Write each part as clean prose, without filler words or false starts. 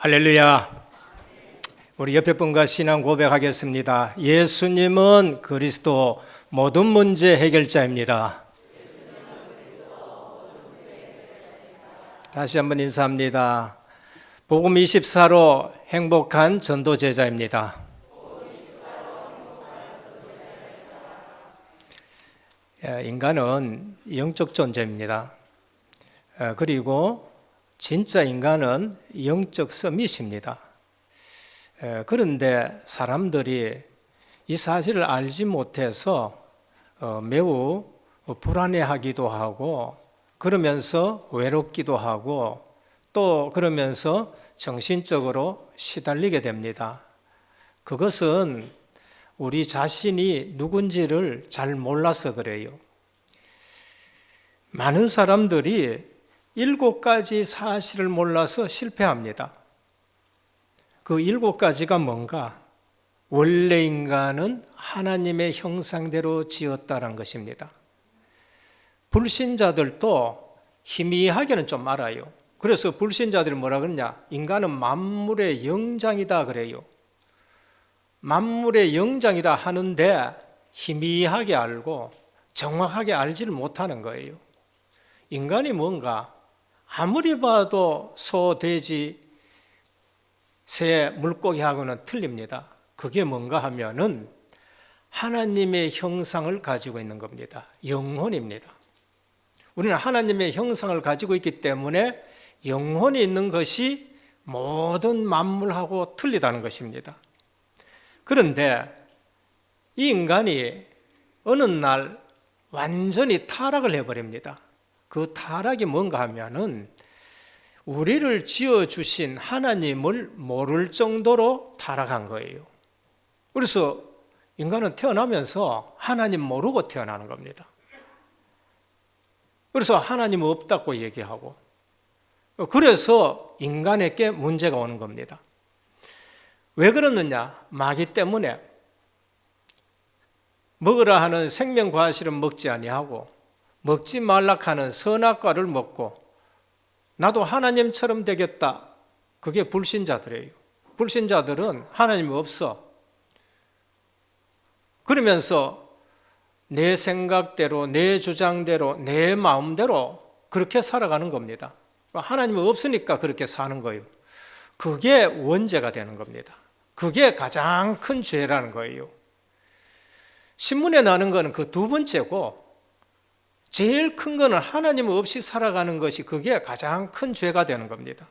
할렐루야. 우리 옆에 분과 신앙 고백하겠습니다. 예수님은 그리스도 모든 문제 해결자입니다. 다시 한번 인사합니다. 복음 24로 행복한 전도 제자입니다. 인간은 영적 존재입니다. 그리고 진짜 인간은 영적 서밋입니다. 그런데 사람들이 이 사실을 알지 못해서 매우 불안해하기도 하고, 그러면서 외롭기도 하고, 또 그러면서 정신적으로 시달리게 됩니다. 그것은 우리 자신이 누군지를 잘 몰라서 그래요. 많은 사람들이 7가지 사실을 몰라서 실패합니다. 그 7가지가 뭔가? 원래 인간은 하나님의 형상대로 지었다는 것입니다. 불신자들도 희미하게는 좀 알아요. 그래서 불신자들이 뭐라 그러냐? 인간은 만물의 영장이다 그래요. 만물의 영장이라 하는데 희미하게 알고 정확하게 알지를 못하는 거예요. 인간이 뭔가? 아무리 봐도 소, 돼지, 새, 물고기하고는 틀립니다. 그게 뭔가 하면은 하나님의 형상을 가지고 있는 겁니다. 영혼입니다. 우리는 하나님의 형상을 가지고 있기 때문에 영혼이 있는 것이 모든 만물하고 틀리다는 것입니다. 그런데 이 인간이 어느 날 완전히 타락을 해버립니다. 그 타락이 뭔가 하면은 우리를 지어주신 하나님을 모를 정도로 타락한 거예요. 그래서 인간은 태어나면서 하나님 모르고 태어나는 겁니다. 그래서 하나님 없다고 얘기하고, 그래서 인간에게 문제가 오는 겁니다. 왜 그러느냐? 마귀 때문에. 먹으라 하는 생명과실은 먹지 아니하고 먹지 말라 하는 선악과를 먹고 나도 하나님처럼 되겠다. 그게 불신자들이에요. 불신자들은 하나님이 없어. 그러면서 내 생각대로, 내 주장대로, 내 마음대로 그렇게 살아가는 겁니다. 하나님이 없으니까 그렇게 사는 거예요. 그게 원죄가 되는 겁니다. 그게 가장 큰 죄라는 거예요. 신문에 나는 거는 그 두 번째고, 제일 큰 거는 하나님 없이 살아가는 것이 그게 가장 큰 죄가 되는 겁니다.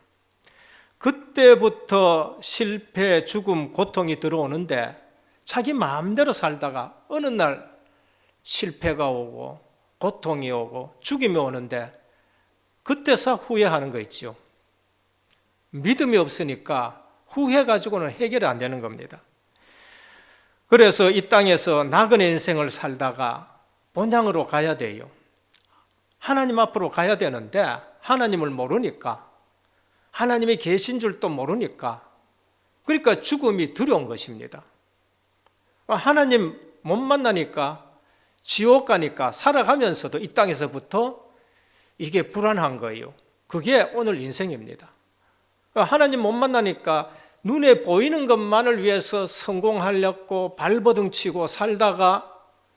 그때부터 실패, 죽음, 고통이 들어오는데 자기 마음대로 살다가 어느 날 실패가 오고 고통이 오고 죽음이 오는데 그때서 후회하는 거 있죠. 믿음이 없으니까 후회 가지고는 해결이 안 되는 겁니다. 그래서 이 땅에서 나그네 인생을 살다가 본향으로 가야 돼요. 하나님 앞으로 가야 되는데 하나님을 모르니까, 하나님이 계신 줄도 모르니까, 그러니까 죽음이 두려운 것입니다. 하나님 못 만나니까, 지옥 가니까 살아가면서도 이 땅에서부터 이게 불안한 거예요. 그게 오늘 인생입니다. 하나님 못 만나니까 눈에 보이는 것만을 위해서 성공하려고 발버둥 치고 살다가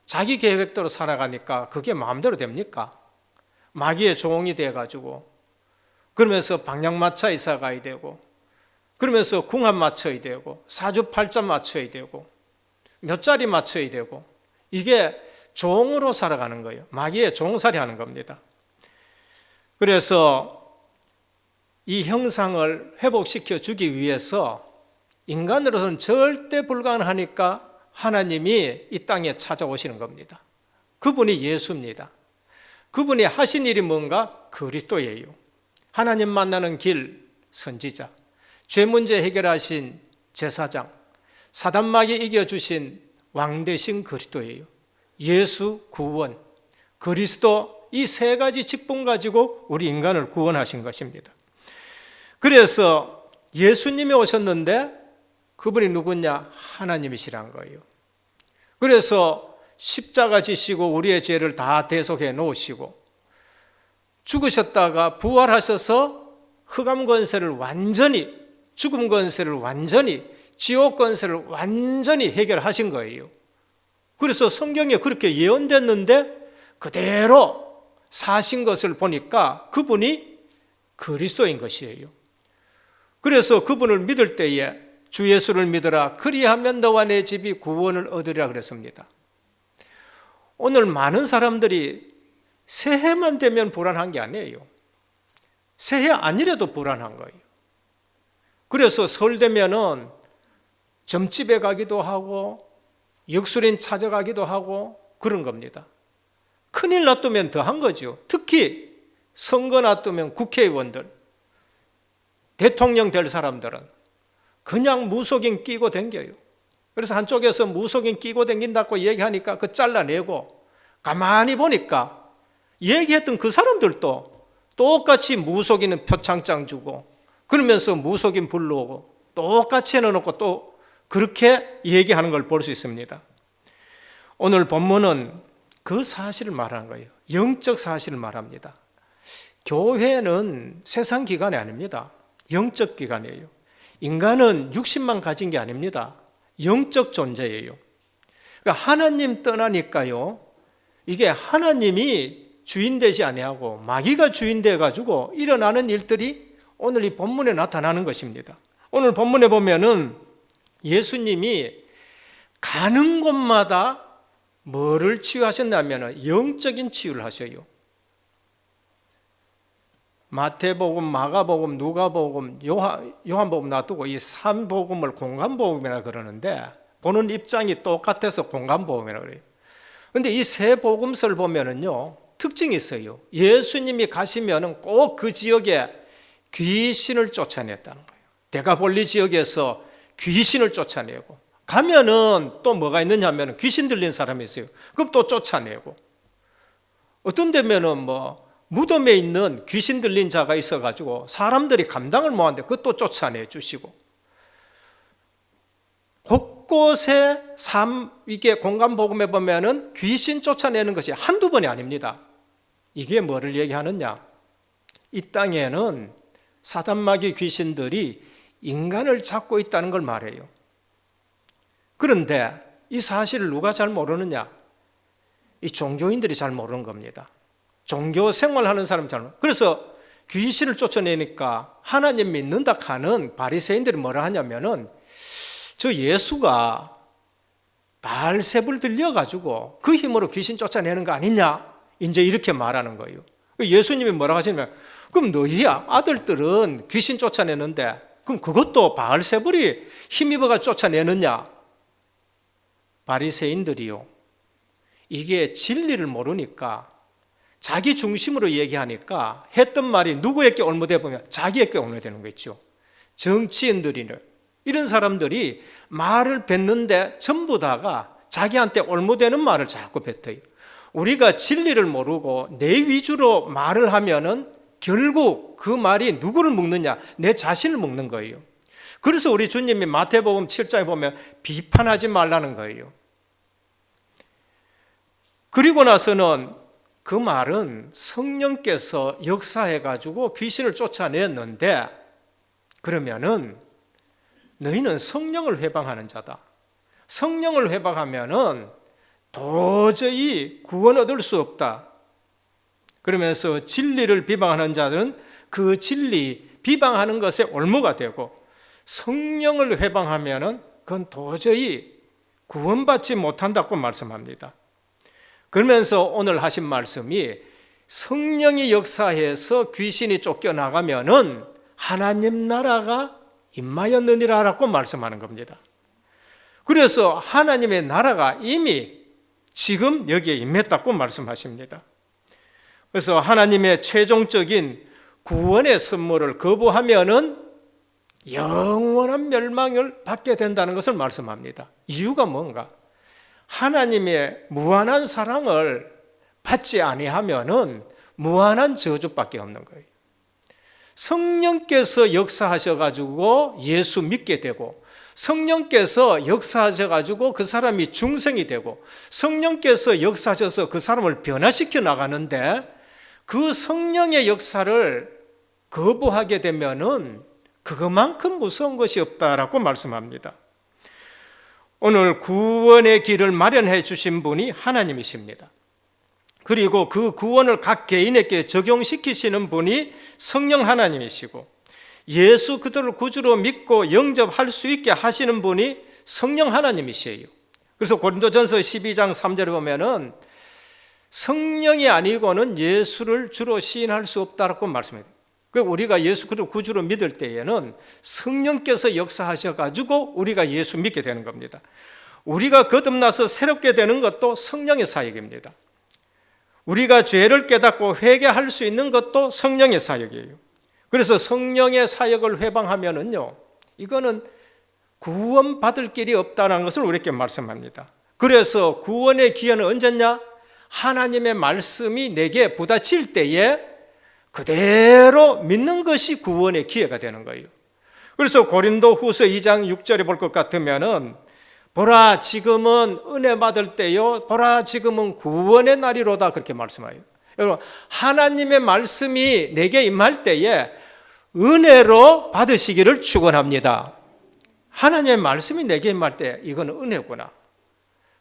자기 계획대로 살아가니까 그게 마음대로 됩니까? 마귀의 종이 돼가지고, 그러면서 방향마차 이사 가야 되고, 그러면서 궁합 맞춰야 되고, 사주팔자 맞춰야 되고, 몇 자리 맞춰야 되고, 이게 종으로 살아가는 거예요. 마귀의 종살이 하는 겁니다. 그래서 이 형상을 회복시켜 주기 위해서 인간으로서는 절대 불가능하니까 하나님이 이 땅에 찾아오시는 겁니다. 그분이 예수입니다. 그분이 하신 일이 뭔가? 그리스도예요. 하나님 만나는 길, 선지자, 죄 문제 해결하신 제사장, 사단 마귀 이겨주신 왕 되신 그리스도예요. 예수, 구원, 그리스도, 이 3가지 직분 가지고 우리 인간을 구원하신 것입니다. 그래서 예수님이 오셨는데 그분이 누구냐? 하나님이시란 거예요. 그래서 십자가 지시고 우리의 죄를 다 대속해 놓으시고 죽으셨다가 부활하셔서 흑암 권세를 완전히 죽음 권세를 완전히, 지옥 권세를 완전히 해결하신 거예요. 그래서 성경에 그렇게 예언됐는데 그대로 사신 것을 보니까 그분이 그리스도인 것이에요. 그래서 그분을 믿을 때에 주 예수를 믿으라, 그리하면 너와 내 집이 구원을 얻으리라 그랬습니다. 오늘 많은 사람들이 새해만 되면 불안한 게 아니에요. 새해 아니래도 불안한 거예요. 그래서 설 되면은 점집에 가기도 하고 역술인 찾아가기도 하고 그런 겁니다. 큰일 놔두면 더한 거죠. 특히 선거 놔두면 국회의원들, 대통령 될 사람들은 그냥 무속인 끼고 댕겨요. 그래서 한쪽에서 무속인 끼고 댕긴다고 얘기하니까 그 잘라내고, 가만히 보니까 얘기했던 그 사람들도 똑같이 무속인은 표창장 주고 그러면서 무속인 불러오고 똑같이 해놓고 또 그렇게 얘기하는 걸 볼 수 있습니다. 오늘 본문은 그 사실을 말하는 거예요. 영적 사실을 말합니다. 교회는 세상 기관이 아닙니다. 영적 기관이에요. 인간은 육신만 가진 게 아닙니다. 영적 존재예요. 그러니까 하나님 떠나니까요, 이게 하나님이 주인 되지 아니하고 마귀가 주인 돼 가지고 일어나는 일들이 오늘 이 본문에 나타나는 것입니다. 오늘 본문에 보면은 예수님이 가는 곳마다 뭐를 치유하셨냐면 영적인 치유를 하셔요. 마태복음, 마가복음, 누가복음, 요한복음 놔두고 이 3복음을 공간복음이라 그러는데 보는 입장이 똑같아서 공간복음이라 그래요. 그런데 이 세 복음서를 보면은요, 특징이 있어요. 예수님이 가시면은 꼭 그 지역에 귀신을 쫓아냈다는 거예요. 데가볼리 지역에서 귀신을 쫓아내고, 가면은 또 뭐가 있느냐 하면 귀신 들린 사람이 있어요. 그럼 또 쫓아내고, 어떤 데면은 뭐 무덤에 있는 귀신 들린 자가 있어가지고 사람들이 감당을 못하는데 그것도 쫓아내 주시고, 곳곳에 이게 공간복음에 보면은 귀신 쫓아내는 것이 한두 번이 아닙니다. 이게 뭐를 얘기하느냐? 이 땅에는 사단마귀 귀신들이 인간을 잡고 있다는 걸 말해요. 그런데 이 사실을 누가 잘 모르느냐? 이 종교인들이 잘 모르는 겁니다. 종교 생활하는 사람 잘 모르는. 그래서 귀신을 쫓아내니까 하나님 믿는다 하는 바리새인들이 뭐라 하냐면은 저 예수가 바알세불 들려가지고 그 힘으로 귀신 쫓아내는 거 아니냐? 이제 이렇게 말하는 거예요. 예수님이 뭐라고 하시냐면, 그럼 너희 아들들은 귀신 쫓아내는데 그럼 그것도 바알세불이 힘입어가 쫓아내느냐? 바리새인들이요, 이게 진리를 모르니까 자기 중심으로 얘기하니까 했던 말이 누구에게 올무돼 보면 자기에게 올무되는 거 있죠. 정치인들이는 이런 사람들이 말을 뱉는데 전부 다가 자기한테 올무되는 말을 자꾸 뱉어요. 우리가 진리를 모르고 내 위주로 말을 하면은 결국 그 말이 누구를 먹느냐? 내 자신을 먹는 거예요. 그래서 우리 주님이 마태복음 7장에 보면 비판하지 말라는 거예요. 그리고 나서는 그 말은 성령께서 역사해가지고 귀신을 쫓아냈는데, 그러면은 너희는 성령을 회방하는 자다. 성령을 회방하면은 도저히 구원 얻을 수 없다. 그러면서 진리를 비방하는 자들은 그 진리 비방하는 것에 올무가 되고, 성령을 회방하면은 그건 도저히 구원받지 못한다고 말씀합니다. 그러면서 오늘 하신 말씀이 성령이 역사해서 귀신이 쫓겨나가면은 하나님 나라가 임하였느니라라고 말씀하는 겁니다. 그래서 하나님의 나라가 이미 지금 여기에 임했다고 말씀하십니다. 그래서 하나님의 최종적인 구원의 선물을 거부하면은 영원한 멸망을 받게 된다는 것을 말씀합니다. 이유가 뭔가? 하나님의 무한한 사랑을 받지 아니하면은 무한한 저주밖에 없는 거예요. 성령께서 역사하셔가지고 예수 믿게 되고, 성령께서 역사하셔가지고 그 사람이 중생이 되고, 성령께서 역사하셔서 그 사람을 변화시켜 나가는데, 그 성령의 역사를 거부하게 되면은 그것만큼 무서운 것이 없다라고 말씀합니다. 오늘 구원의 길을 마련해 주신 분이 하나님이십니다. 그리고 그 구원을 각 개인에게 적용시키시는 분이 성령 하나님이시고, 예수 그들을 구주로 믿고 영접할 수 있게 하시는 분이 성령 하나님이시에요. 그래서 고린도전서 12장 3절에 보면은 성령이 아니고는 예수를 주로 시인할 수 없다라고 말씀해요. 우리가 예수 그리스도 구주로 믿을 때에는 성령께서 역사하셔가지고 우리가 예수 믿게 되는 겁니다. 우리가 거듭나서 새롭게 되는 것도 성령의 사역입니다. 우리가 죄를 깨닫고 회개할 수 있는 것도 성령의 사역이에요. 그래서 성령의 사역을 회방하면은요, 이거는 구원받을 길이 없다는 것을 우리에게 말씀합니다. 그래서 구원의 기회는 언제냐? 하나님의 말씀이 내게 부딪힐 때에 그대로 믿는 것이 구원의 기회가 되는 거예요. 그래서 고린도후서 2장 6절에 볼 것 같으면은 보라 지금은 은혜 받을 때요, 보라 지금은 구원의 날이로다, 그렇게 말씀해요. 여러분, 하나님의 말씀이 내게 임할 때에 은혜로 받으시기를 축원합니다. 하나님의 말씀이 내게 임할 때 이건 은혜구나.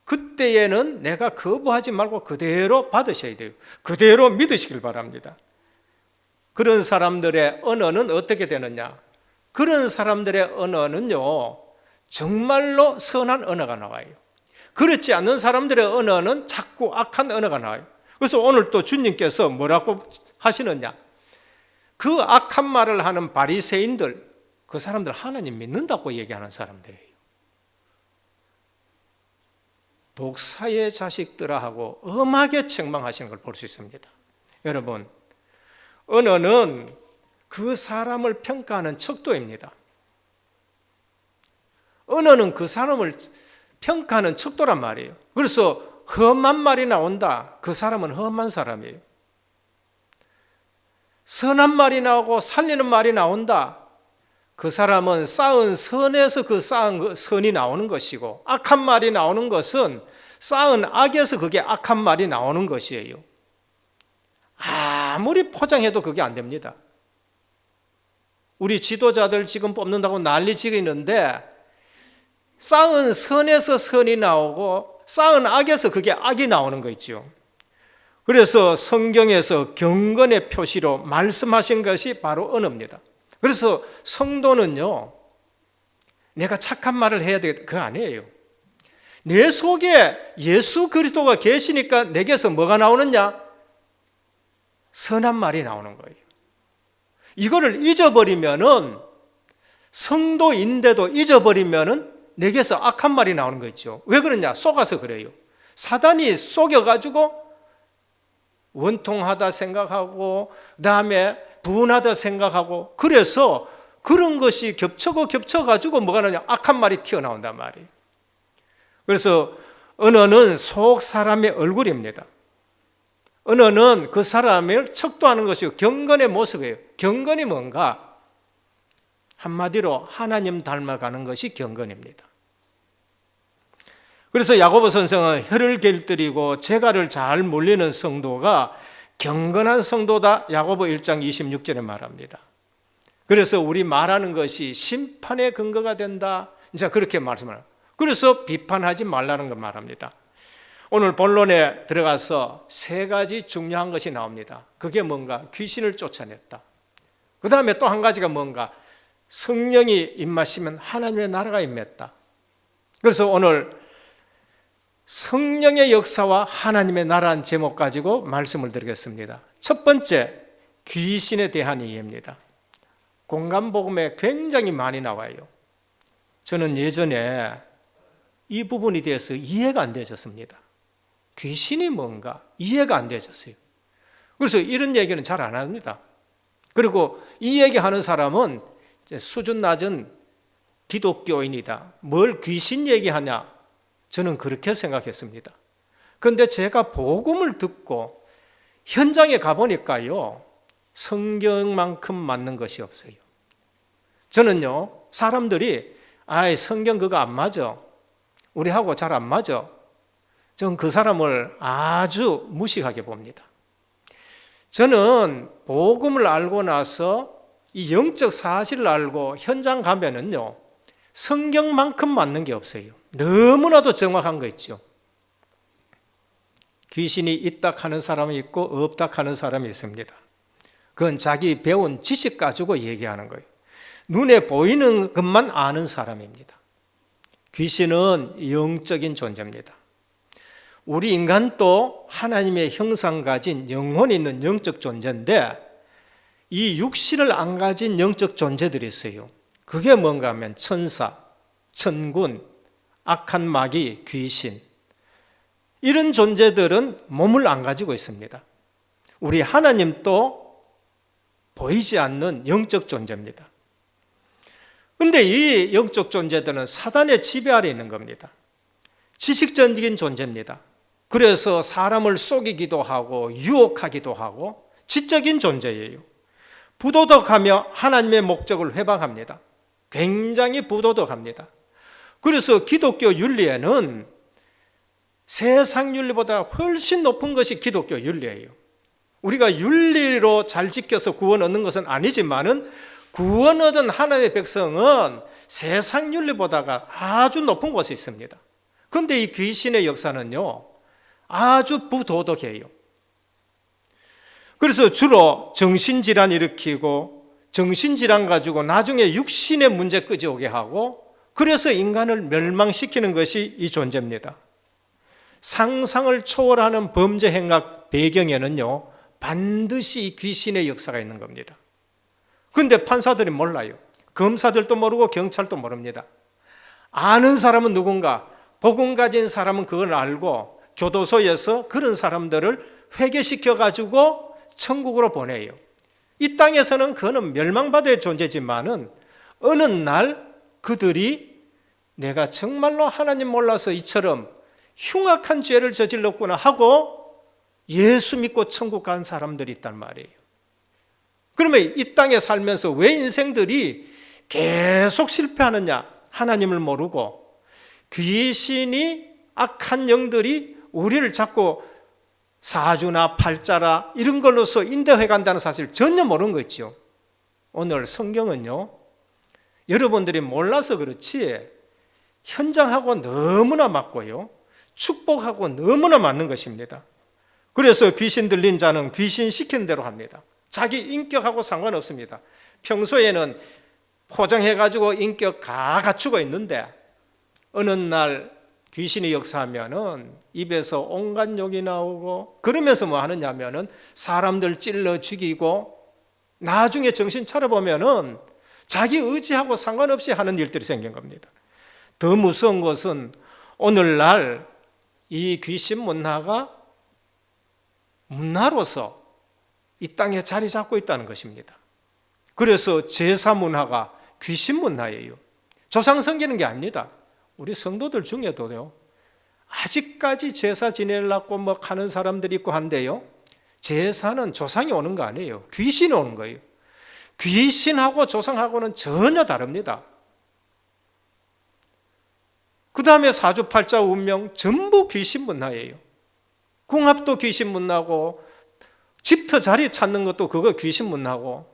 그때에는 내가 거부하지 말고 그대로 받으셔야 돼요. 그대로 믿으시길 바랍니다. 그런 사람들의 언어는 어떻게 되느냐? 그런 사람들의 언어는요, 정말로 선한 언어가 나와요. 그렇지 않는 사람들의 언어는 자꾸 악한 언어가 나와요. 그래서 오늘 또 주님께서 뭐라고 하시느냐? 그 악한 말을 하는 바리새인들, 그 사람들 하나님 믿는다고 얘기하는 사람들이에요. 독사의 자식들아 하고 엄하게 책망하시는 걸 볼 수 있습니다. 여러분, 언어는 그 사람을 평가하는 척도입니다. 언어는 그 사람을 평가하는 척도란 말이에요. 그래서 험한 말이 나온다, 그 사람은 험한 사람이에요. 선한 말이 나오고 살리는 말이 나온다, 그 사람은 쌓은 선에서 그 쌓은 선이 나오는 것이고, 악한 말이 나오는 것은 쌓은 악에서 그게 악한 말이 나오는 것이에요. 아무리 포장해도 그게 안 됩니다. 우리 지도자들 지금 뽑는다고 난리치고 있는데 쌓은 선에서 선이 나오고 쌓은 악에서 그게 악이 나오는 거 있죠. 그래서 성경에서 경건의 표시로 말씀하신 것이 바로 언어입니다. 그래서 성도는요, 내가 착한 말을 해야 되겠다, 그거 아니에요. 내 속에 예수 그리스도가 계시니까 내게서 뭐가 나오느냐? 선한 말이 나오는 거예요. 이거를 잊어버리면은, 성도인데도 잊어버리면은 내게서 악한 말이 나오는 거 있죠. 왜 그러냐? 속아서 그래요. 사단이 속여가지고 원통하다 생각하고, 그 다음에 분하다 생각하고, 그래서 그런 것이 겹쳐가지고 뭐가 나냐? 악한 말이 튀어나온단 말이에요. 그래서 언어는 속 사람의 얼굴입니다. 언어는 그 사람을 척도하는 것이고 경건의 모습이에요. 경건이 뭔가? 한마디로 하나님 닮아가는 것이 경건입니다. 그래서 야고보 선생은 혀를 길들이고 재갈을 잘 물리는 성도가 경건한 성도다, 야고보 1장 26절에 말합니다. 그래서 우리 말하는 것이 심판의 근거가 된다, 이제 그렇게 말씀을 합니다. 그래서 비판하지 말라는 걸 말합니다. 오늘 본론에 들어가서 세 가지 중요한 것이 나옵니다. 그게 뭔가? 귀신을 쫓아냈다. 그 다음에 또 한 가지가 뭔가? 성령이 임하시면 하나님의 나라가 임했다. 그래서 오늘 성령의 역사와 하나님의 나라는 제목 가지고 말씀을 드리겠습니다. 첫 번째, 귀신에 대한 이해입니다. 공간복음에 굉장히 많이 나와요. 저는 예전에 이 부분에 대해서 이해가 안 되어졌습니다. 귀신이 뭔가 이해가 안 되어졌어요. 그래서 이런 얘기는 잘 안 합니다. 그리고 이 얘기하는 사람은 수준 낮은 기독교인이다. 뭘 귀신 얘기하냐? 저는 그렇게 생각했습니다. 그런데 제가 복음을 듣고 현장에 가보니까요, 성경만큼 맞는 것이 없어요. 저는요, 사람들이 성경 그거 안 맞아, 우리하고 잘 안 맞아, 전 그 사람을 아주 무식하게 봅니다. 저는 복음을 알고 나서 이 영적 사실을 알고 현장 가면은요, 성경만큼 맞는 게 없어요. 너무나도 정확한 거 있죠. 귀신이 있다 하는 사람이 있고 없다 하는 사람이 있습니다. 그건 자기 배운 지식 가지고 얘기하는 거예요. 눈에 보이는 것만 아는 사람입니다. 귀신은 영적인 존재입니다. 우리 인간도 하나님의 형상 가진 영혼이 있는 영적 존재인데, 이 육신을 안 가진 영적 존재들이 있어요. 그게 뭔가 하면 천사, 천군, 악한 마귀, 귀신, 이런 존재들은 몸을 안 가지고 있습니다. 우리 하나님도 보이지 않는 영적 존재입니다. 그런데 이 영적 존재들은 사단의 지배 아래 있는 겁니다. 지식적인 존재입니다. 그래서 사람을 속이기도 하고 유혹하기도 하고 지적인 존재예요. 부도덕하며 하나님의 목적을 회방합니다. 굉장히 부도덕합니다. 그래서 기독교 윤리에는 세상 윤리보다 훨씬 높은 것이 기독교 윤리예요. 우리가 윤리로 잘 지켜서 구원 얻는 것은 아니지만은 구원 얻은 하나님의 백성은 세상 윤리보다가 아주 높은 곳에 있습니다. 그런데 이 귀신의 역사는요, 아주 부도덕해요. 그래서 주로 정신질환 일으키고 정신질환 가지고 나중에 육신의 문제까지 오게 하고, 그래서 인간을 멸망시키는 것이 이 존재입니다. 상상을 초월하는 범죄 행각 배경에는요, 반드시 이 귀신의 역사가 있는 겁니다. 그런데 판사들이 몰라요. 검사들도 모르고 경찰도 모릅니다. 아는 사람은 누군가, 복음 가진 사람은 그걸 알고 교도소에서 그런 사람들을 회개시켜 가지고 천국으로 보내요. 이 땅에서는 그는 멸망받을 존재지만은 어느 날 그들이 내가 정말로 하나님 몰라서 이처럼 흉악한 죄를 저질렀구나 하고 예수 믿고 천국 간 사람들이 있단 말이에요. 그러면 이 땅에 살면서 왜 인생들이 계속 실패하느냐? 하나님을 모르고 귀신이, 악한 영들이 우리를 자꾸 사주나 팔자라 이런 걸로서 인도해 간다는 사실을 전혀 모르는 거 있죠. 오늘 성경은요, 여러분들이 몰라서 그렇지 현장하고 너무나 맞고요, 축복하고 너무나 맞는 것입니다. 그래서 귀신 들린 자는 귀신 시킨 대로 합니다. 자기 인격하고 상관없습니다. 평소에는 포장해가지고 인격 다 갖추고 있는데 어느 날 귀신이 역사하면은 입에서 온갖 욕이 나오고, 그러면서 뭐 하느냐 하면은 사람들 찔러 죽이고, 나중에 정신 차려보면은 자기 의지하고 상관없이 하는 일들이 생긴 겁니다. 더 무서운 것은 오늘날 이 귀신 문화가 문화로서 이 땅에 자리 잡고 있다는 것입니다. 그래서 제사 문화가 귀신 문화예요. 조상 섬기는 게 아닙니다. 우리 성도들 중에도요, 아직까지 제사 지내려고 뭐 하는 사람들이 있고 한데요, 제사는 조상이 오는 거 아니에요. 귀신이 오는 거예요. 귀신하고 조상하고는 전혀 다릅니다. 그 다음에 사주팔자 운명 전부 귀신 문화예요. 궁합도 귀신 문화고, 집터 자리 찾는 것도 그거 귀신 문화고.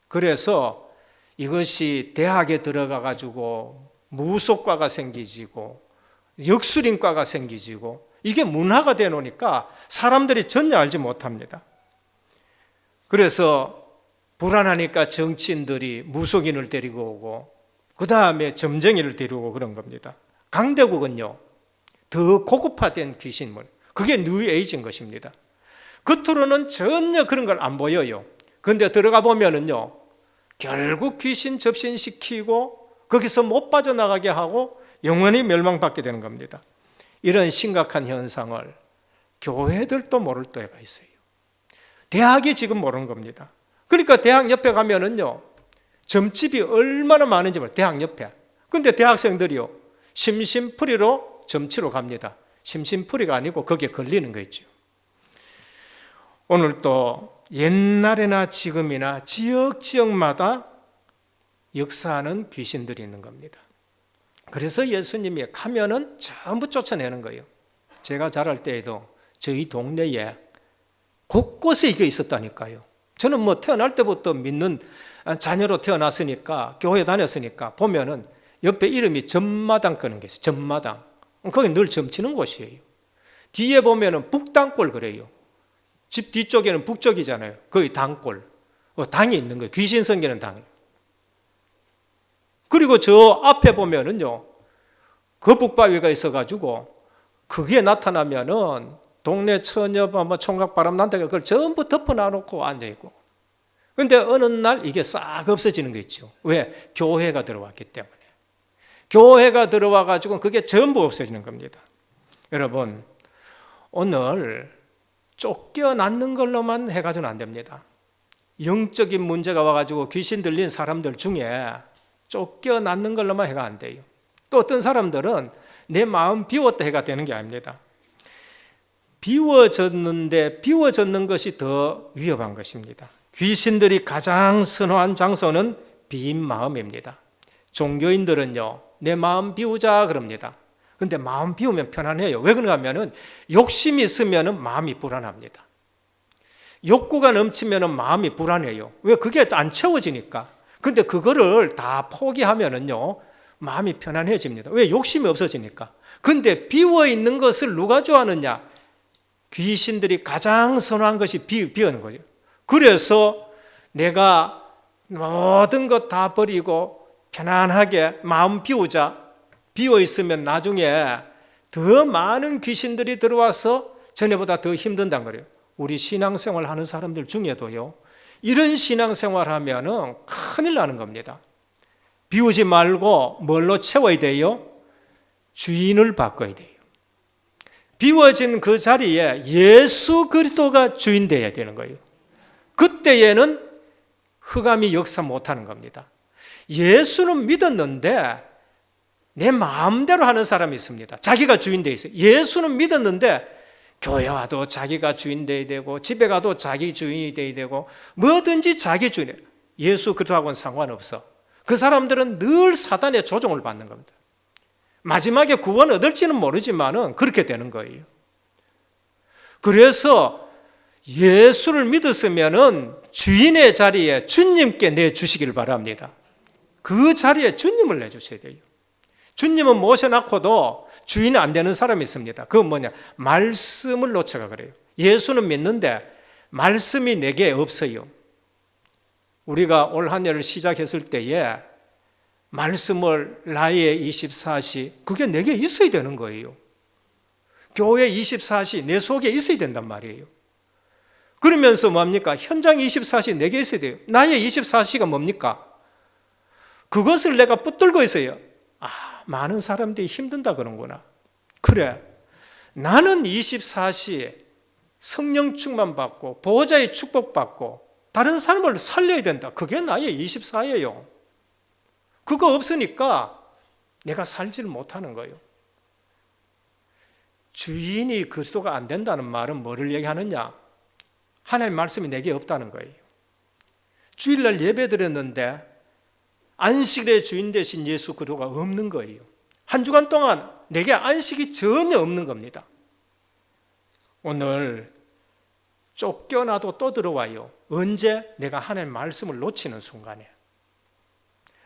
그래서 이것이 대학에 들어가 가지고 무속과가 생기지고 역술인과가 생기지고 이게 문화가 되어 놓으니까 사람들이 전혀 알지 못합니다. 그래서 불안하니까 정치인들이 무속인을 데리고 오고 그 다음에 점쟁이를 데리고 오고 그런 겁니다. 강대국은요, 더 고급화된 귀신문, 그게 뉴에이지인 것입니다. 겉으로는 전혀 그런 걸 안 보여요. 그런데 들어가 보면은요, 결국 귀신 접신시키고 거기서 못 빠져나가게 하고 영원히 멸망받게 되는 겁니다. 이런 심각한 현상을 교회들도 모를 때가 있어요. 대학이 지금 모르는 겁니다. 그러니까 대학 옆에 가면은요, 점집이 얼마나 많은지 몰라요. 대학 옆에. 근데 대학생들이요, 심심풀이로 점치러 갑니다. 심심풀이가 아니고 거기에 걸리는 거 있죠. 오늘 또 옛날이나 지금이나 지역마다 역사하는 귀신들이 있는 겁니다. 그래서 예수님이 가면은 전부 쫓아내는 거예요. 제가 자랄 때에도 저희 동네에 곳곳에 이게 있었다니까요. 저는 뭐 태어날 때부터 믿는 자녀로 태어났으니까, 교회 다녔으니까 보면은 옆에 이름이 전마당 끄는 게 있어요. 전마당. 거기 늘 점치는 곳이에요. 뒤에 보면은 북당골 그래요. 집 뒤쪽에는 북쪽이잖아요. 거기 당골. 당이 있는 거예요. 귀신 섬기는 당. 그리고 저 앞에 보면은요, 거북바위가 있어가지고 그게 나타나면은 동네 처녀 뭐 총각 바람 난다고 그걸 전부 덮어놔놓고 앉아있고. 근데 어느 날 이게 싹 없어지는 거 있죠. 왜? 교회가 들어왔기 때문에. 교회가 들어와가지고 그게 전부 없어지는 겁니다. 여러분, 오늘 쫓겨났는 걸로만 해가지고는 안 됩니다. 영적인 문제가 와가지고 귀신 들린 사람들 중에 쫓겨났는 걸로만 해가 안 돼요. 또 어떤 사람들은 내 마음 비웠다 해가 되는 게 아닙니다. 비워졌는데 비워졌는 것이 더 위험한 것입니다. 귀신들이 가장 선호한 장소는 빈 마음입니다. 종교인들은요, 내 마음 비우자 그럽니다. 근데 마음 비우면 편안해요. 왜 그런가 하면은 욕심이 있으면 마음이 불안합니다. 욕구가 넘치면 마음이 불안해요. 왜? 그게 안 채워지니까. 근데 그거를 다 포기하면은요, 마음이 편안해집니다. 왜? 욕심이 없어지니까. 근데 비워 있는 것을 누가 좋아하느냐? 귀신들이 가장 선호한 것이 비우는 거죠. 그래서 내가 모든 것 다 버리고 편안하게 마음 비우자. 비워 있으면 나중에 더 많은 귀신들이 들어와서 전에보다 더 힘든단 거예요. 우리 신앙생활 하는 사람들 중에도요, 이런 신앙생활 하면은 큰일 나는 겁니다. 비우지 말고 뭘로 채워야 돼요? 주인을 바꿔야 돼요. 비워진 그 자리에 예수 그리스도가 주인 되어야 되는 거예요. 그때에는 흑암이 역사 못하는 겁니다. 예수는 믿었는데 내 마음대로 하는 사람이 있습니다. 자기가 주인 되어 있어요. 예수는 믿었는데 교회 와도 자기가 주인 되어야 되고 집에 가도 자기 주인이 되어야 되고 뭐든지 자기 주인이에요. 예수 그리스도하고는 상관없어. 그 사람들은 늘 사단의 조종을 받는 겁니다. 마지막에 구원 얻을지는 모르지만은 그렇게 되는 거예요. 그래서 예수를 믿었으면은 주인의 자리에 주님께 내주시기를 바랍니다. 그 자리에 주님을 내주셔야 돼요. 주님은 모셔놓고도 주인이 안 되는 사람이 있습니다. 그건 뭐냐? 말씀을 놓쳐가 그래요. 예수는 믿는데 말씀이 내게 없어요. 우리가 올 한 해를 시작했을 때에 말씀을 나의 24시 그게 내게 있어야 되는 거예요. 교회 24시 내 속에 있어야 된단 말이에요. 그러면서 뭡니까? 현장 24시 내게 있어야 돼요. 나의 24시가 뭡니까? 그것을 내가 붙들고 있어요. 많은 사람들이 힘든다 그러는구나. 그래, 나는 24시 성령 충만 받고 보호자의 축복 받고 다른 삶을 살려야 된다. 그게 나의 24예요. 그거 없으니까 내가 살지를 못하는 거예요. 주인이 그리스도가 안 된다는 말은 뭐를 얘기하느냐? 하나님의 말씀이 내게 없다는 거예요. 주일날 예배 드렸는데 안식일의 주인 되신 예수 그리스도가 없는 거예요. 한 주간 동안 내게 안식이 전혀 없는 겁니다. 오늘 쫓겨나도 또 들어와요. 언제? 내가 하나님의 말씀을 놓치는 순간에.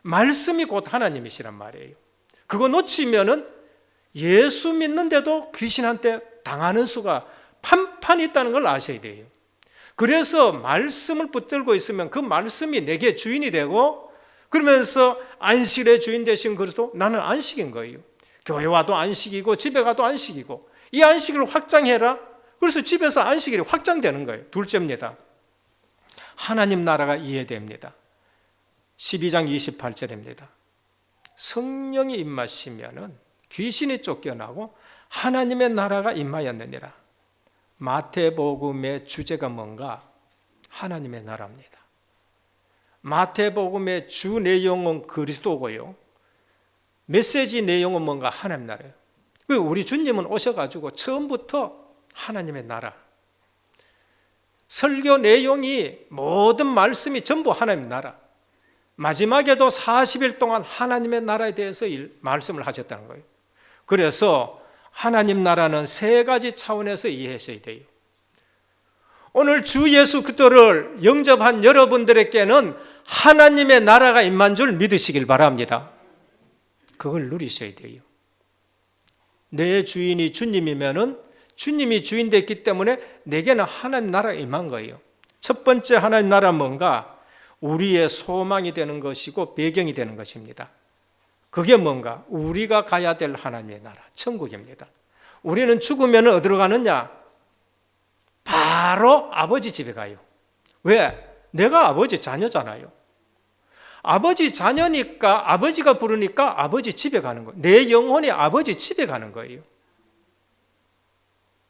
말씀이 곧 하나님이시란 말이에요. 그거 놓치면은 예수 믿는데도 귀신한테 당하는 수가 판판이 있다는 걸 아셔야 돼요. 그래서 말씀을 붙들고 있으면 그 말씀이 내게 주인이 되고 그러면서 안식의 주인 되신 그리스도 나는 안식인 거예요. 교회 와도 안식이고 집에 가도 안식이고 이 안식을 확장해라. 그래서 집에서 안식일이 확장되는 거예요. 둘째입니다. 하나님 나라가 이해됩니다. 12장 28절입니다. 성령이 임하시면은 귀신이 쫓겨나고 하나님의 나라가 임하였느니라. 마태복음의 주제가 뭔가? 하나님의 나라입니다. 마태복음의 주 내용은 그리스도고요. 메시지 내용은 뭔가? 하나님 나라예요. 그리고 우리 주님은 오셔가지고 처음부터 하나님의 나라. 설교 내용이 모든 말씀이 전부 하나님의 나라. 마지막에도 40일 동안 하나님의 나라에 대해서 말씀을 하셨다는 거예요. 그래서 하나님 나라는 세 가지 차원에서 이해하셔야 돼요. 오늘 주 예수 그리스도를 영접한 여러분들에게는 하나님의 나라가 임한 줄 믿으시길 바랍니다. 그걸 누리셔야 돼요. 내 주인이 주님이면은 주님이 주인 됐기 때문에 내게는 하나님 나라가 임한 거예요. 첫 번째 하나님 나라 뭔가? 우리의 소망이 되는 것이고 배경이 되는 것입니다. 그게 뭔가? 우리가 가야 될 하나님의 나라, 천국입니다. 우리는 죽으면 어디로 가느냐? 바로 아버지 집에 가요. 왜? 내가 아버지 자녀잖아요. 아버지 자녀니까 아버지가 부르니까 아버지 집에 가는 거예요. 내 영혼이 아버지 집에 가는 거예요.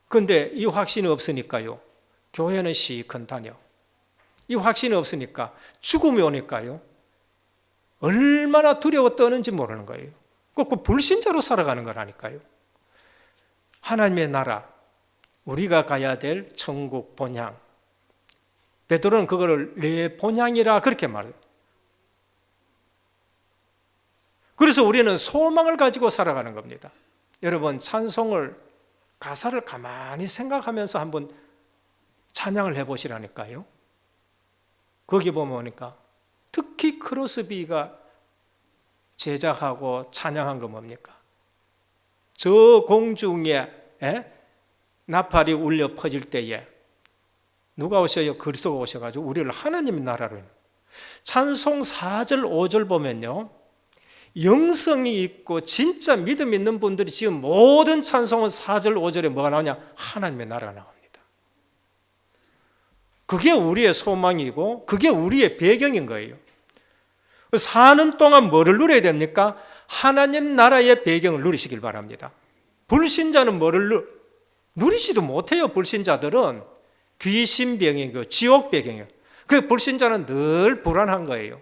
그런데 이 확신이 없으니까요, 교회는 시큰 다녀. 이 확신이 없으니까 죽음이 오니까요, 얼마나 두려워 떠는지 모르는 거예요. 그 불신자로 살아가는 거라니까요. 하나님의 나라, 우리가 가야 될 천국 본향. 베드로는 그거를 내 본향이라 그렇게 말해요. 그래서 우리는 소망을 가지고 살아가는 겁니다. 여러분, 찬송을, 가사를 가만히 생각하면서 한번 찬양을 해보시라니까요. 거기 보니까 특히 크로스비가 제작하고 찬양한 거 뭡니까? 저 공중에 나팔이 울려 퍼질 때에 누가 오셔요? 그리스도가 오셔가지고 우리를 하나님의 나라로. 찬송 4절 5절 보면요, 영성이 있고 진짜 믿음 있는 분들이 지금 모든 찬송은 4절 5절에 뭐가 나오냐? 하나님의 나라가 나옵니다. 그게 우리의 소망이고 그게 우리의 배경인 거예요. 사는 동안 뭐를 누려야 됩니까? 하나님 나라의 배경을 누리시길 바랍니다. 불신자는 뭐를 누리지도 못해요. 불신자들은 귀신 배경이고 지옥 배경이에요. 그 불신자는 늘 불안한 거예요.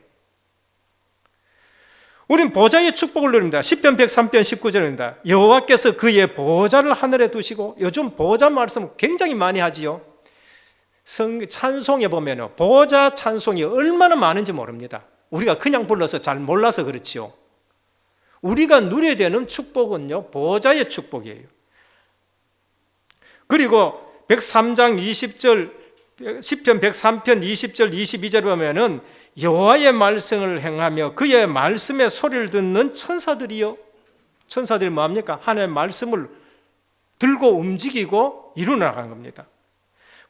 우린 보좌의 축복을 누립니다. 시편 103편 19절입니다. 여호와께서 그의 보좌를 하늘에 두시고, 요즘 보좌 말씀 굉장히 많이 하지요. 찬송에 보면 보좌 찬송이 얼마나 많은지 모릅니다. 우리가 그냥 불러서 잘 몰라서 그렇지요. 우리가 누려야 되는 축복은요, 보좌의 축복이에요. 그리고 103장 20절, 시편 103편 20절 22절 보면은 여호와의 말씀을 행하며 그의 말씀의 소리를 듣는 천사들이요. 천사들이 뭐합니까? 하나님의 말씀을 들고 움직이고 이루어나가는 겁니다.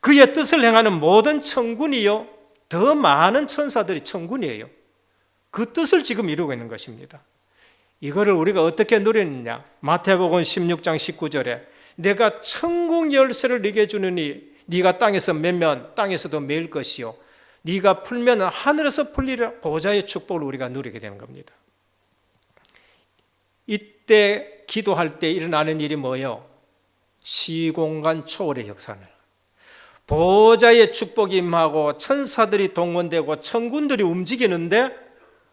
그의 뜻을 행하는 모든 천군이요. 더 많은 천사들이 천군이에요. 그 뜻을 지금 이루고 있는 것입니다. 이거를 우리가 어떻게 누리느냐? 마태복음 16장 19절에 내가 천국 열쇠를 네게 주느니 네가 땅에서 매면 땅에서도 매일 것이요 네가 풀면 하늘에서 풀리라. 보좌의 축복을 우리가 누리게 되는 겁니다. 이때 기도할 때 일어나는 일이 뭐예요? 시공간 초월의 역사는 보좌의 축복이 임하고 천사들이 동원되고 천군들이 움직이는데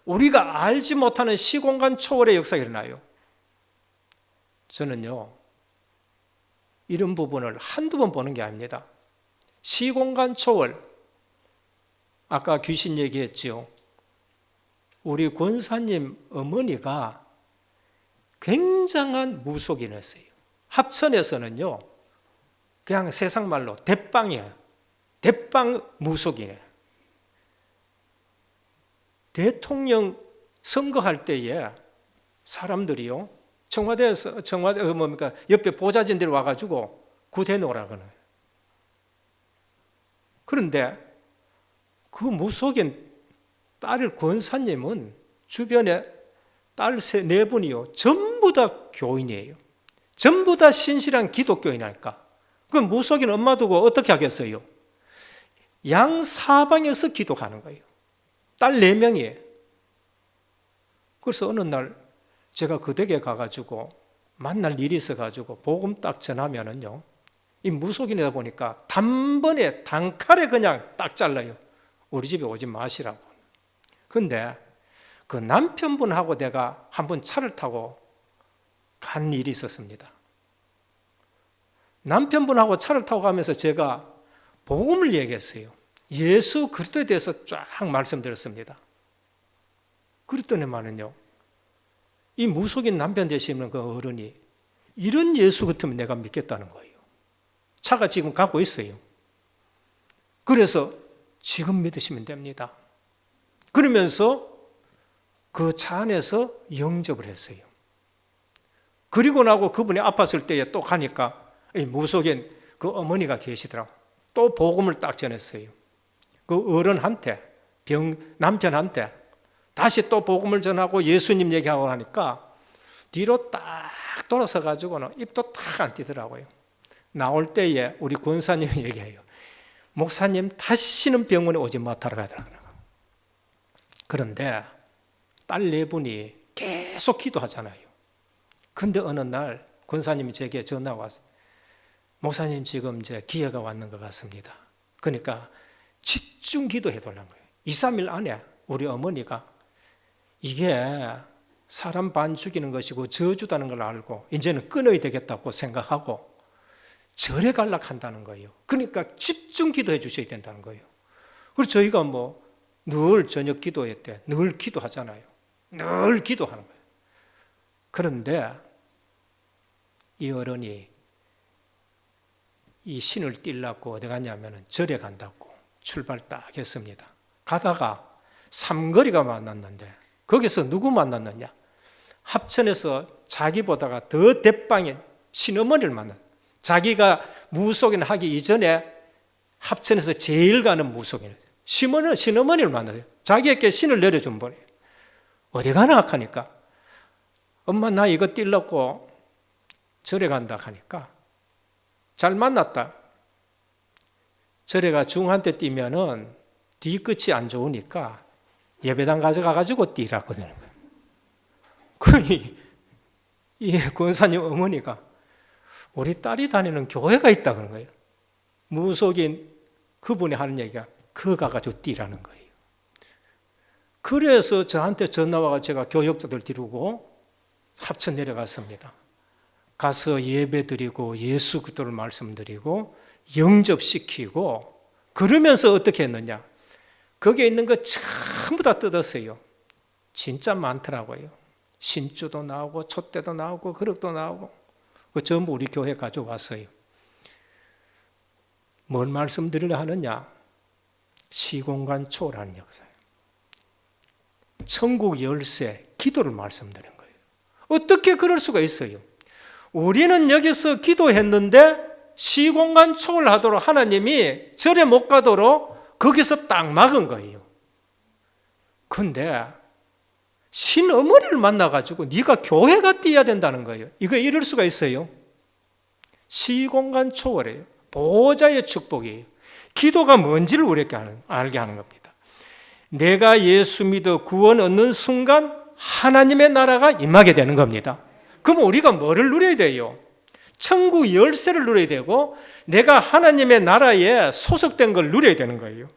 우리가 알지 못하는 시공간 초월의 역사가 일어나요. 저는요, 이런 부분을 한두 번 보는 게 아닙니다. 시공간 초월, 아까 귀신 얘기했지요. 우리 권사님 어머니가 굉장한 무속인이었어요. 합천에서는요, 그냥 세상 말로 대빵이에요. 대빵 무속인이에요. 대통령 선거할 때에 사람들이요, 청와대에서, 옆에 보좌진들이 와가지고 구대 놓으라 그러는 거예요. 그런데 그 무속인 딸 권사님은 주변에 딸 네 분이요, 전부 다 교인이에요. 전부 다 신실한 기독교인이니까. 그 무속인 엄마 두고 어떻게 하겠어요? 양 사방에서 기도하는 거예요. 딸 4명이에요. 그래서 어느 날 제가 그 댁에 가가지고 만날 일이 있어가지고 복음 딱 전하면은요, 이 무속인이다 보니까 단번에 단칼에 그냥 딱 잘라요. 우리 집에 오지 마시라고. 근데 그 남편분하고 내가 한번 차를 타고 간 일이 있었습니다. 남편분하고 차를 타고 가면서 제가 복음을 얘기했어요. 예수 그리스도에 대해서 쫙 말씀드렸습니다. 그랬더니만은요, 이 무속인 남편 되시는 그 어른이 이런 예수 같으면 내가 믿겠다는 거예요. 차가 지금 가고 있어요. 그래서 지금 믿으시면 됩니다. 그러면서 그 차 안에서 영접을 했어요. 그리고 나고 그분이 아팠을 때에 또 가니까 무속인 그 어머니가 계시더라고. 또 복음을 딱 전했어요. 그 어른한테, 남편한테 다시 또 복음을 전하고 예수님 얘기하고 하니까 뒤로 딱 돌아서 가지고는 입도 탁 안 띄더라고요. 나올 때에 우리 권사님이 얘기해요. 목사님 다시는 병원에 오지 못하러 가더라고요. 그런데 딸 네 분이 계속 기도하잖아요. 근데 어느 날 권사님이 제게 전화가 왔어요. 목사님 지금 이제 기회가 왔는 것 같습니다. 그러니까 집중 기도해 달라는 거예요. 2, 3일 안에 우리 어머니가 이게 사람 반 죽이는 것이고 저주다는 걸 알고 이제는 끊어야 되겠다고 생각하고 절에 가려고 한다는 거예요. 그러니까 집중 기도해 주셔야 된다는 거예요. 그래서 저희가 늘 저녁 기도회 때 늘 기도하잖아요. 늘 기도하는 거예요. 그런데 이 어른이 이 신을 띠려고 어디 갔냐면 절에 간다고 출발 딱 했습니다. 가다가 삼거리가 만났는데 거기서 누구 만났느냐? 합천에서 자기보다가 더 대빵인 신어머니를 만났어요. 자기가 무속인 하기 이전에 합천에서 제일 가는 무속인 신어머니를 만나요. 자기에게 신을 내려준 분이에요. 어디 가나 하니까 엄마 나 이거 띠려고 절에 간다 하니까 잘 만났다. 절에가 중한테 띠면은 뒤끝이 안 좋으니까 예배당 가져가가지고 띠라고 되는 거예요. 이 권사님 어머니가 우리 딸이 다니는 교회가 있다 그런 거예요. 무속인 그분이 하는 얘기가 그거 가가지고 띠라는 거예요. 그래서 저한테 전화 와서 제가 교역자들 데리고 합천 내려갔습니다. 가서 예배 드리고 예수 그리스도를 말씀드리고 영접시키고 그러면서 어떻게 했느냐? 거기에 있는 거 전부 다 뜯었어요. 진짜 많더라고요. 신주도 나오고 촛대도 나오고 그릇도 나오고 전부 우리 교회 가져왔어요. 뭔 말씀드리려 하느냐? 시공간 초월하는 역사예요. 천국 열쇠, 기도를 말씀드린 거예요. 어떻게 그럴 수가 있어요? 우리는 여기서 기도했는데 시공간 초월하도록 하나님이 절에 못 가도록 거기서 딱 막은 거예요. 근데 신어머니를 만나가지고 네가 교회가 뛰어야 된다는 거예요. 이거 이럴 수가 있어요? 시공간 초월이에요. 보호자의 축복이에요. 기도가 뭔지를 우리에게 알게 하는 겁니다. 내가 예수 믿어 구원 얻는 순간 하나님의 나라가 임하게 되는 겁니다. 그럼 우리가 뭐를 누려야 돼요? 천국 열쇠를 누려야 되고 내가 하나님의 나라에 소속된 걸 누려야 되는 거예요.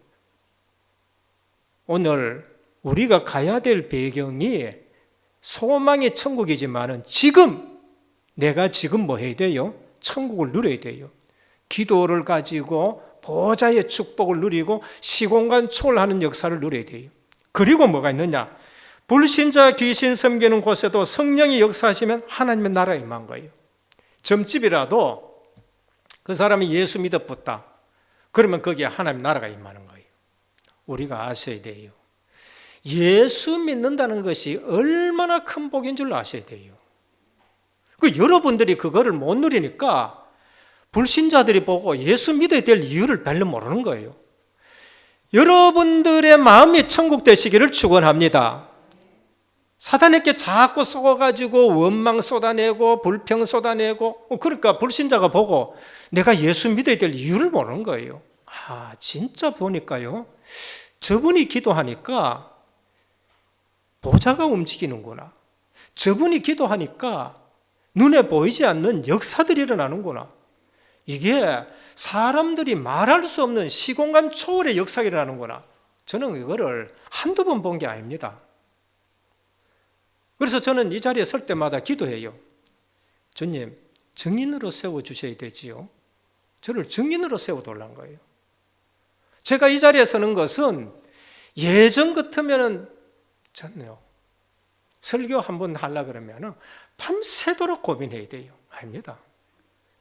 오늘 우리가 가야 될 배경이 소망의 천국이지만은 내가 지금 뭐 해야 돼요? 천국을 누려야 돼요. 기도를 가지고 보호자의 축복을 누리고 시공간 초월하는 역사를 누려야 돼요. 그리고 뭐가 있느냐? 불신자 귀신 섬기는 곳에도 성령이 역사하시면 하나님의 나라에 임한 거예요. 점집이라도 그 사람이 예수 믿어붙다. 그러면 거기에 하나님의 나라가 임하는 거예요. 우리가 아셔야 돼요. 예수 믿는다는 것이 얼마나 큰 복인 줄 아셔야 돼요. 여러분들이 그거를 못 누리니까 불신자들이 보고 예수 믿어야 될 이유를 별로 모르는 거예요. 여러분들의 마음이 천국 되시기를 축원합니다. 사단에게 자꾸 쏘아가지고 원망 쏟아내고 불평 쏟아내고 그러니까 불신자가 보고 내가 예수 믿어야 될 이유를 모르는 거예요. 진짜 보니까요. 저분이 기도하니까 보좌가 움직이는구나. 저분이 기도하니까 눈에 보이지 않는 역사들이 일어나는구나. 이게 사람들이 말할 수 없는 시공간 초월의 역사가 일어나는구나. 저는 이거를 한두 번 본 게 아닙니다. 그래서 저는 이 자리에 설 때마다 기도해요. 주님, 증인으로 세워주셔야 되지요. 저를 증인으로 세워달라는 거예요. 제가 이 자리에 서는 것은 예전 같으면 저는요, 설교 한번 하려고 그러면 밤새도록 고민해야 돼요. 아닙니다.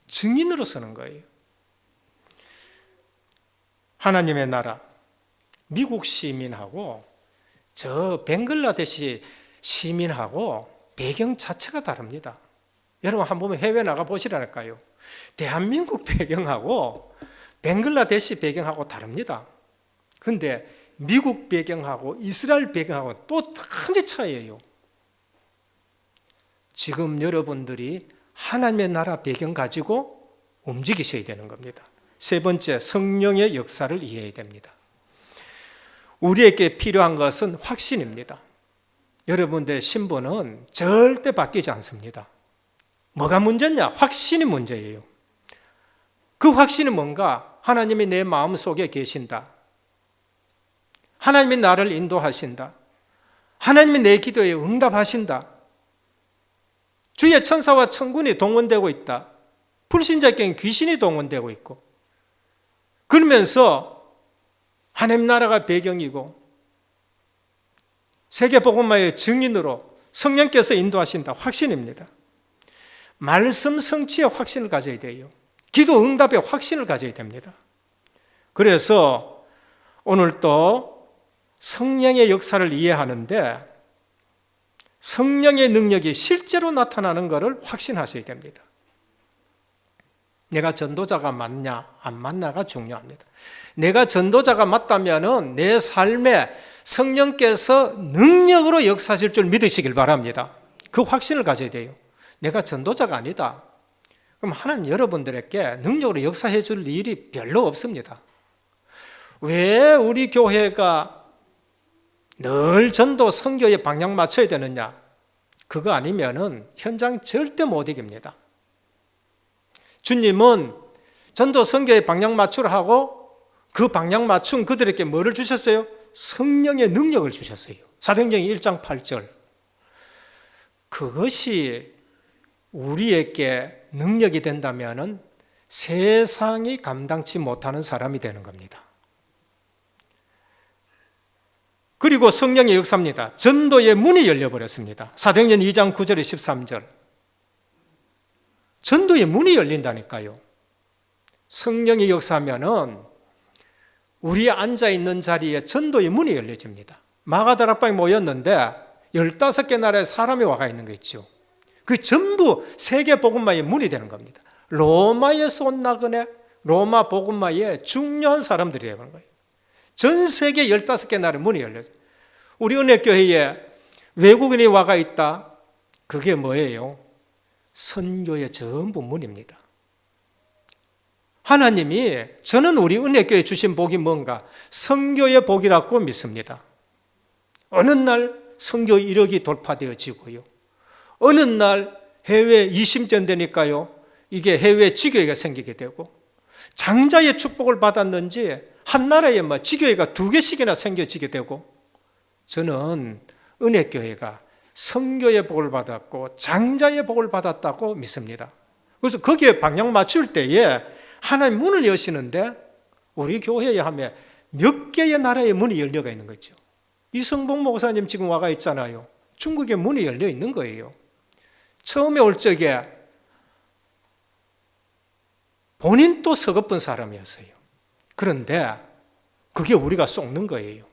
증인으로 서는 거예요. 하나님의 나라, 미국 시민하고 저 벵글라데시 시민하고 배경 자체가 다릅니다. 여러분 한번 해외 나가 보시라니까요. 대한민국 배경하고 벵글라데시 배경하고 다릅니다. 근데 미국 배경하고 이스라엘 배경하고 또 완전 차이예요. 지금 여러분들이 하나님의 나라 배경 가지고 움직이셔야 되는 겁니다. 세 번째, 성령의 역사를 이해해야 됩니다. 우리에게 필요한 것은 확신입니다. 여러분들의 신분은 절대 바뀌지 않습니다. 뭐가 문제냐? 확신이 문제예요. 그 확신은 뭔가? 하나님이 내 마음속에 계신다. 하나님이 나를 인도하신다. 하나님이 내 기도에 응답하신다. 주의 천사와 천군이 동원되고 있다. 불신자에게는 귀신이 동원되고 있고, 그러면서 하나님 나라가 배경이고 세계복음화의 증인으로 성령께서 인도하신다. 확신입니다. 말씀 성취의 확신을 가져야 돼요. 기도 응답의 확신을 가져야 됩니다. 그래서 오늘 또 성령의 역사를 이해하는데 성령의 능력이 실제로 나타나는 것을 확신하셔야 됩니다. 내가 전도자가 맞냐 안 맞냐가 중요합니다. 내가 전도자가 맞다면 내 삶에 성령께서 능력으로 역사하실 줄 믿으시길 바랍니다. 그 확신을 가져야 돼요. 내가 전도자가 아니다. 그럼 하나님 여러분들에게 능력으로 역사해 줄 일이 별로 없습니다. 왜 우리 교회가 늘 전도 선교에 방향 맞춰야 되느냐? 그거 아니면은 현장 절대 못 이깁니다. 주님은 전도 선교에 방향 맞추라 하고 그 방향 맞춘 그들에게 뭐를 주셨어요? 성령의 능력을 주셨어요. 사도행전 1장 8절. 그것이 우리에게 능력이 된다면은 세상이 감당치 못하는 사람이 되는 겁니다. 그리고 성령의 역사입니다. 전도의 문이 열려버렸습니다. 사도행전 2장 9절에 13절. 전도의 문이 열린다니까요. 성령의 역사하면은 우리 앉아있는 자리에 전도의 문이 열려집니다. 마가다락방에 모였는데 15개 나라의 사람이 와가 있는 거 있죠. 그 전부 세계 복음화의 문이 되는 겁니다. 로마에서 온 나그네, 로마 복음화의 중요한 사람들이 되는 거예요. 전 세계 15개 나라의 문이 열려요. 우리 은혜교회에 외국인이 와가 있다. 그게 뭐예요? 선교의 전부 문입니다. 하나님이 저는 우리 은혜교회에 주신 복이 뭔가? 선교의 복이라고 믿습니다. 어느 날 선교 1억이 돌파되어지고요. 어느 날 해외 이심전 되니까요. 이게 해외 지교회가 생기게 되고 장자의 축복을 받았는지 한 나라에 지교회가 2개씩이나 생겨지게 되고 저는 은혜교회가 선교의 복을 받았고 장자의 복을 받았다고 믿습니다. 그래서 거기에 방향 맞출 때에 하나님 문을 여시는데 우리 교회에 하면 몇 개의 나라의 문이 열려가 있는 거죠. 이성복 목사님 지금 와가 있잖아요. 중국에 문이 열려 있는 거예요. 처음에 올 적에 본인도 서글픈 사람이었어요. 그런데 그게 우리가 속는 거예요.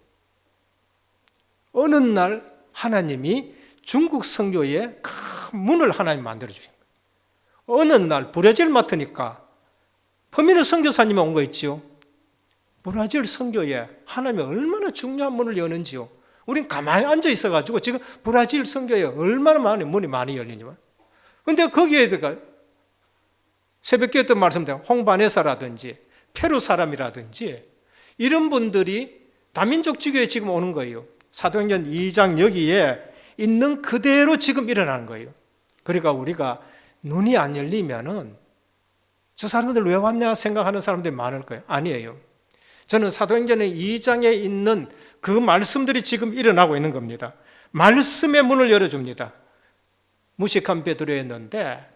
어느 날 하나님이 중국 선교에 큰 문을 하나님 만들어 주신 거예요. 어느 날 브라질 맡으니까 퍼미누 선교사님이 온 거 있지요. 브라질 선교에 하나님이 얼마나 중요한 문을 여는지요. 우린 가만히 앉아 있어가지고 지금 브라질 선교에 얼마나 많은 문이 많이 열리지만. 근데 거기에다가 새벽기도 말씀드린 홍바네사라든지 페루 사람이라든지 이런 분들이 다민족 지교에 지금 오는 거예요. 사도행전 2장 여기에 있는 그대로 지금 일어나는 거예요. 그러니까 우리가 눈이 안 열리면은 저 사람들 왜 왔냐 생각하는 사람들이 많을 거예요. 아니에요. 저는 사도행전의 2장에 있는 그 말씀들이 지금 일어나고 있는 겁니다. 말씀의 문을 열어줍니다. 무식한 베드로였는데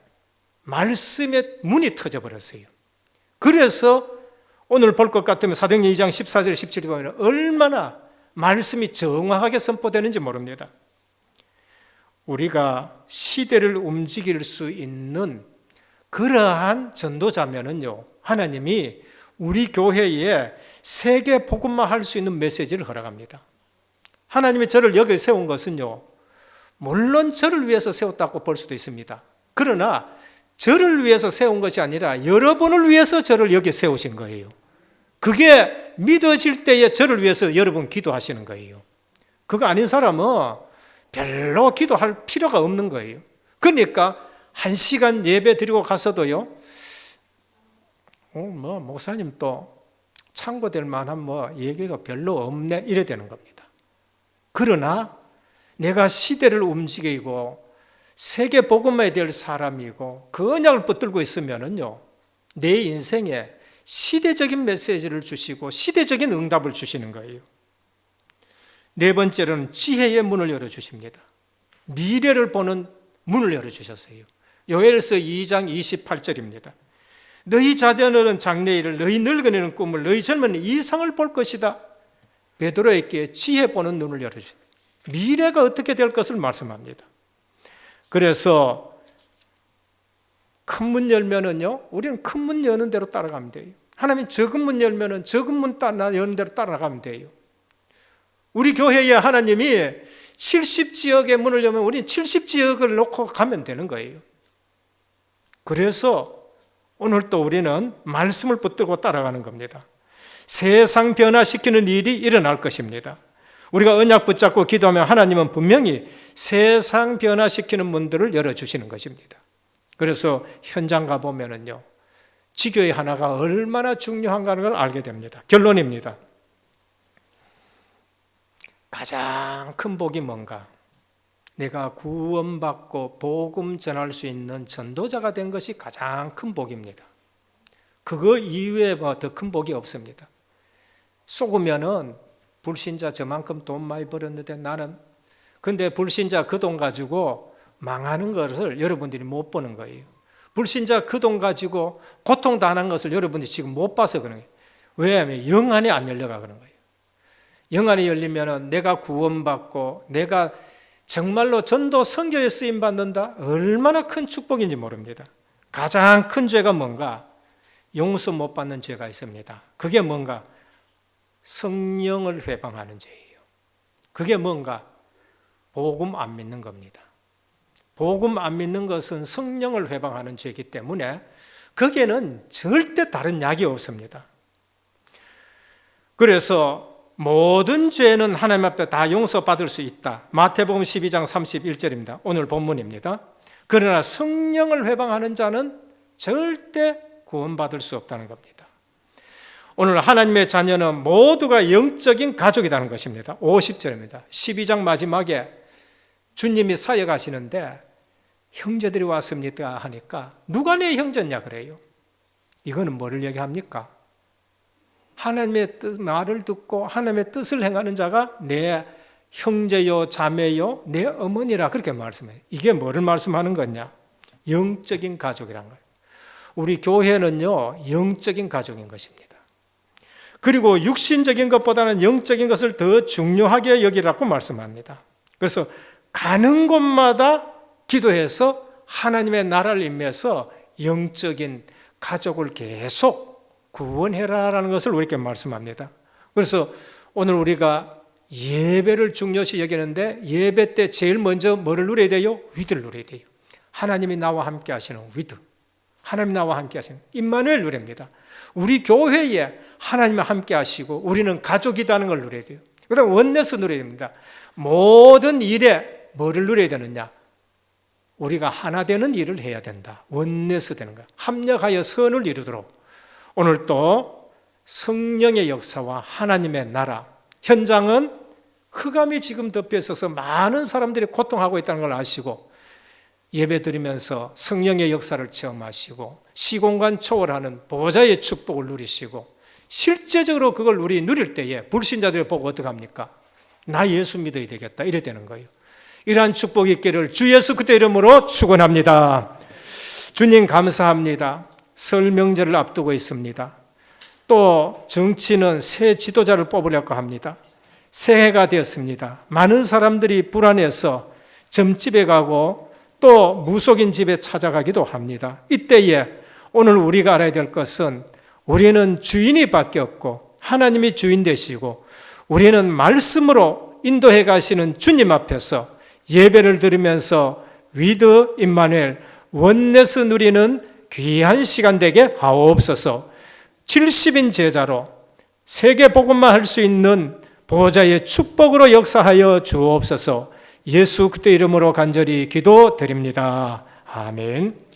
말씀의 문이 터져버렸어요. 그래서 오늘 볼 것 같으면 사도행전 2장 14절 17절 보면 얼마나 말씀이 정확하게 선포되는지 모릅니다. 우리가 시대를 움직일 수 있는 그러한 전도자면은요, 하나님이 우리 교회에 세계 복음화할 수 있는 메시지를 허락합니다. 하나님이 저를 여기 세운 것은요, 물론 저를 위해서 세웠다고 볼 수도 있습니다. 그러나 저를 위해서 세운 것이 아니라 여러분을 위해서 저를 여기 세우신 거예요. 그게 믿어질 때에 저를 위해서 여러분 기도하시는 거예요. 그거 아닌 사람은 별로 기도할 필요가 없는 거예요. 그러니까 1시간 예배 드리고 가서도요, 목사님 또 참고될 만한 얘기도 별로 없네, 이래 되는 겁니다. 그러나 내가 시대를 움직이고 세계 복음화에 될 사람이고 그 언약을 붙들고 있으면은요, 내 인생에 시대적인 메시지를 주시고 시대적인 응답을 주시는 거예요. 네 번째로는 지혜의 문을 열어주십니다. 미래를 보는 문을 열어주셨어요. 요엘서 2장 28절입니다. 너희 자녀는 장래일을, 너희 늙은이는 꿈을, 너희 젊은이는 이상을 볼 것이다. 베드로에게 지혜 보는 눈을 열어주십니다. 미래가 어떻게 될 것을 말씀합니다. 그래서 큰 문 열면은요, 우리는 큰 문 여는 대로 따라가면 돼요. 하나님 적은 문 열면은 적은 문 여는 대로 따라가면 돼요. 우리 교회에 하나님이 70지역의 문을 열면 우리는 70지역을 놓고 가면 되는 거예요. 그래서 오늘 또 우리는 말씀을 붙들고 따라가는 겁니다. 세상 변화시키는 일이 일어날 것입니다. 우리가 언약 붙잡고 기도하면 하나님은 분명히 세상 변화시키는 문들을 열어주시는 것입니다. 그래서 현장 가보면은요, 지교의 하나가 얼마나 중요한가를 걸 알게 됩니다. 결론입니다. 가장 큰 복이 뭔가? 내가 구원받고 복음 전할 수 있는 전도자가 된 것이 가장 큰 복입니다. 그거 이외에 더 큰 복이 없습니다. 속으면은 불신자 저만큼 돈 많이 벌었는데 나는, 근데 불신자 그 돈 가지고 망하는 것을 여러분들이 못 보는 거예요. 불신자 그 돈 가지고 고통당하는 것을 여러분들이 지금 못 봐서 그런 거예요. 왜냐하면 영안이 안 열려가 그런 거예요. 영안이 열리면은 내가 구원받고 내가 정말로 전도 선교에 쓰임 받는다, 얼마나 큰 축복인지 모릅니다. 가장 큰 죄가 뭔가? 용서 못 받는 죄가 있습니다. 그게 뭔가? 성령을 회방하는 죄예요. 그게 뭔가? 복음 안 믿는 겁니다. 복음 안 믿는 것은 성령을 회방하는 죄이기 때문에 거기에는 절대 다른 약이 없습니다. 그래서 모든 죄는 하나님 앞에 다 용서받을 수 있다. 마태복음 12장 31절입니다. 오늘 본문입니다. 그러나 성령을 회방하는 자는 절대 구원받을 수 없다는 겁니다. 오늘 하나님의 자녀는 모두가 영적인 가족이라는 것입니다. 50절입니다. 12장 마지막에 주님이 사역하시는데 형제들이 왔습니다 하니까 누가 내 형제냐 그래요. 이거는 뭐를 얘기합니까? 하나님의 말을 듣고 하나님의 뜻을 행하는 자가 내 형제요 자매요 내 어머니라 그렇게 말씀해요. 이게 뭐를 말씀하는 거냐? 영적인 가족이란 거예요. 우리 교회는요, 영적인 가족인 것입니다. 그리고 육신적인 것보다는 영적인 것을 더 중요하게 여기라고 말씀합니다. 그래서 가는 곳마다 기도해서 하나님의 나라를 임해서 영적인 가족을 계속 구원해라라는 것을 우리에게 말씀합니다. 그래서 오늘 우리가 예배를 중요시 여기는데 예배 때 제일 먼저 뭐를 누려야 돼요? 위드를 누려야 돼요. 하나님이 나와 함께 하시는 위드, 하나님 나와 함께 하시는 임마누엘 누립니다. 우리 교회에 하나님과 함께 하시고 우리는 가족이라는 걸 누려야 돼요. 그 다음에 원네스 누려야 됩니다. 모든 일에 뭐를 누려야 되느냐? 우리가 하나 되는 일을 해야 된다. 원네스 되는 거야. 합력하여 선을 이루도록. 오늘 또 성령의 역사와 하나님의 나라, 현장은 흑암이 지금 덮여 있어서 많은 사람들이 고통하고 있다는 걸 아시고 예배 드리면서 성령의 역사를 체험하시고 시공간 초월하는 보좌의 축복을 누리시고 실제적으로 그걸 우리 누릴 때에 불신자들이 보고 어떡합니까? 나 예수 믿어야 되겠다 이래 되는 거예요. 이러한 축복이 있기를 주 예수 그리스도의 이름으로 축원합니다. 주님 감사합니다. 설 명절을 앞두고 있습니다. 또 정치는 새 지도자를 뽑으려고 합니다. 새해가 되었습니다. 많은 사람들이 불안해서 점집에 가고 또 무속인 집에 찾아가기도 합니다. 이때에 오늘 우리가 알아야 될 것은 우리는 주인이 바뀌었고 하나님이 주인 되시고 우리는 말씀으로 인도해 가시는 주님 앞에서 예배를 드리면서 위드 임마누엘 원네스 누리는 귀한 시간 되게 하옵소서. 70인 제자로 세계 복음만 할 수 있는 보호자의 축복으로 역사하여 주옵소서. 예수 그리스도 이름으로 간절히 기도드립니다. 아멘.